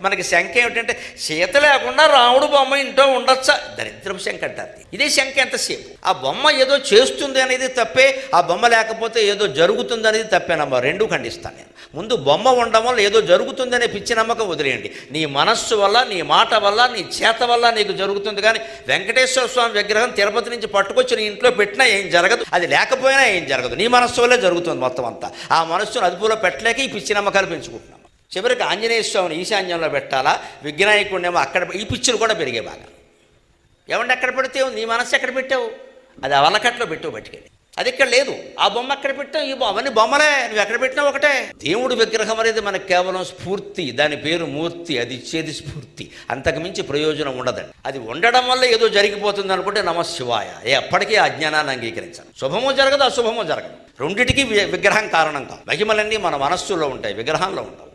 మనకి శంక ఏమిటంటే సీత లేకుండా రాముడు బొమ్మ ఇంట్లో ఉండొచ్చా, దరిద్రపు శంక అంటారు. ఇదే శంక ఎంతసేపు. ఆ బొమ్మ ఏదో చేస్తుంది అనేది తప్పే, ఆ బొమ్మ లేకపోతే ఏదో జరుగుతుంది అనేది తప్పేనమ్మా. రెండూ ఖండిస్తాను నేను. ముందు బొమ్మ ఉండడం వల్ల ఏదో జరుగుతుందనే పిచ్చి నమ్మకం వదిలేయండి. నీ మనస్సు వల్ల, నీ మాట వల్ల, నీ చేత వల్ల నీకు జరుగుతుంది. కానీ వెంకటేశ్వర స్వామి విగ్రహం తిరుపతి నుంచి పట్టుకొచ్చి నీ ఇంట్లో పెట్టినా ఏం జరగదు, అది లేకపోయినా ఏం జరగదు. నీ మనస్సు వల్లే జరుగుతుంది మొత్తం అంతా. ఆ మనస్సును అదుపులో పెట్టలేక ఈ పిచ్చి నమ్మకాలు పెంచుకుంటున్నాం. చివరికి ఆంజనేయ స్వామిని ఈశాన్యంలో పెట్టాలా, విఘ్నాయకుడినేమో అక్కడ. ఈ పిచ్చులు కూడా పెరిగే బాగా. ఏమంటే ఎక్కడ పెడితే నీ మనస్సు ఎక్కడ పెట్టావు, అది ఆ వల్లకట్లో పెట్టావు బయటికెళ్ళి. అది ఇక్కడ లేదు. ఆ బొమ్మ ఎక్కడ పెట్టావు, ఈ అవన్నీ బొమ్మలే, నువ్వు ఎక్కడ పెట్టినావు ఒకటే. దేవుడి విగ్రహం అనేది మనకు కేవలం స్ఫూర్తి, దాని పేరు మూర్తి, అది ఇచ్చేది స్ఫూర్తి, అంతకుమించి ప్రయోజనం ఉండదండి. అది ఉండడం వల్ల ఏదో జరిగిపోతుంది అనుకుంటే నమశివాయ. ఎప్పటికీ ఆ అజ్ఞానాన్ని అంగీకరించాలి. శుభమో జరగదు, అశుభమో జరగదు. రెండిటికీ విగ్రహం కారణం కాదు. మహిమలన్నీ మన మనస్సులో ఉంటాయి, విగ్రహంలో ఉండవు.